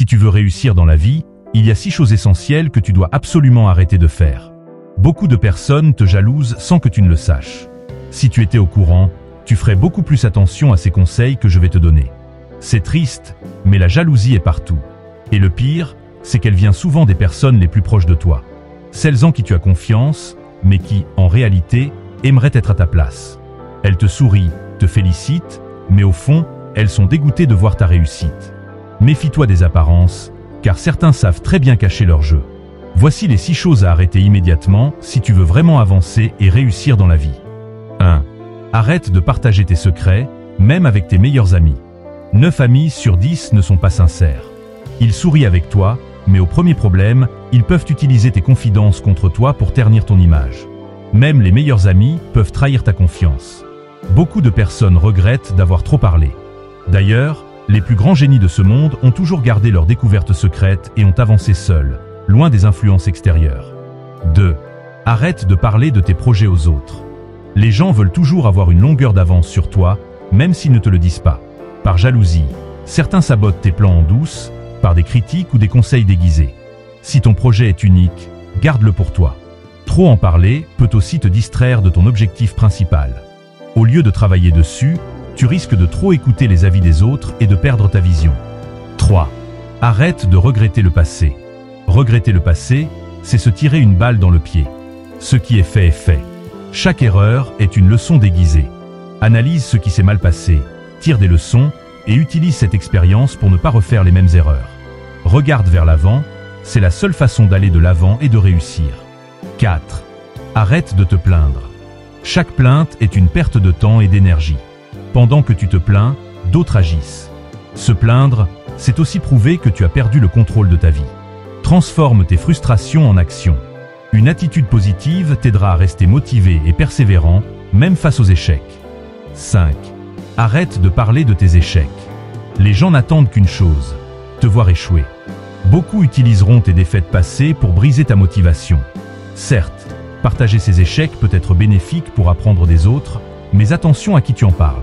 Si tu veux réussir dans la vie, il y a 6 choses essentielles que tu dois absolument arrêter de faire. Beaucoup de personnes te jalousent sans que tu ne le saches. Si tu étais au courant, tu ferais beaucoup plus attention à ces conseils que je vais te donner. C'est triste, mais la jalousie est partout. Et le pire, c'est qu'elle vient souvent des personnes les plus proches de toi. Celles en qui tu as confiance, mais qui, en réalité, aimeraient être à ta place. Elles te sourient, te félicitent, mais au fond, elles sont dégoûtées de voir ta réussite. Méfie-toi des apparences, car certains savent très bien cacher leur jeu. Voici les 6 choses à arrêter immédiatement si tu veux vraiment avancer et réussir dans la vie. 1. Arrête de partager tes secrets, même avec tes meilleurs amis. 9 amis sur 10 ne sont pas sincères. Ils sourient avec toi, mais au premier problème, ils peuvent utiliser tes confidences contre toi pour ternir ton image. Même les meilleurs amis peuvent trahir ta confiance. Beaucoup de personnes regrettent d'avoir trop parlé. D'ailleurs, les plus grands génies de ce monde ont toujours gardé leurs découvertes secrètes et ont avancé seuls, loin des influences extérieures. 2. Arrête de parler de tes projets aux autres. Les gens veulent toujours avoir une longueur d'avance sur toi, même s'ils ne te le disent pas. Par jalousie, certains sabotent tes plans en douce, par des critiques ou des conseils déguisés. Si ton projet est unique, garde-le pour toi. Trop en parler peut aussi te distraire de ton objectif principal. Au lieu de travailler dessus, tu risques de trop écouter les avis des autres et de perdre ta vision. 3. Arrête de regretter le passé. Regretter le passé, c'est se tirer une balle dans le pied. Ce qui est fait est fait. Chaque erreur est une leçon déguisée. Analyse ce qui s'est mal passé, tire des leçons et utilise cette expérience pour ne pas refaire les mêmes erreurs. Regarde vers l'avant, c'est la seule façon d'aller de l'avant et de réussir. 4. Arrête de te plaindre. Chaque plainte est une perte de temps et d'énergie. Pendant que tu te plains, d'autres agissent. Se plaindre, c'est aussi prouver que tu as perdu le contrôle de ta vie. Transforme tes frustrations en action. Une attitude positive t'aidera à rester motivé et persévérant, même face aux échecs. 5. Arrête de parler de tes échecs. Les gens n'attendent qu'une chose, te voir échouer. Beaucoup utiliseront tes défaites passées pour briser ta motivation. Certes, partager ces échecs peut être bénéfique pour apprendre des autres, mais attention à qui tu en parles.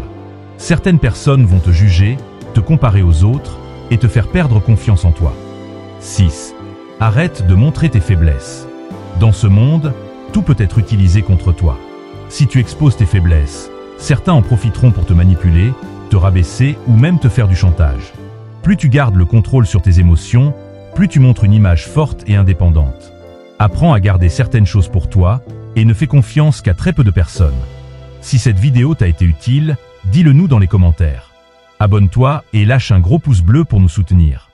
Certaines personnes vont te juger, te comparer aux autres et te faire perdre confiance en toi. 6. Arrête de montrer tes faiblesses. Dans ce monde, tout peut être utilisé contre toi. Si tu exposes tes faiblesses, certains en profiteront pour te manipuler, te rabaisser ou même te faire du chantage. Plus tu gardes le contrôle sur tes émotions, plus tu montres une image forte et indépendante. Apprends à garder certaines choses pour toi et ne fais confiance qu'à très peu de personnes. Si cette vidéo t'a été utile, dis-le nous dans les commentaires. Abonne-toi et lâche un gros pouce bleu pour nous soutenir.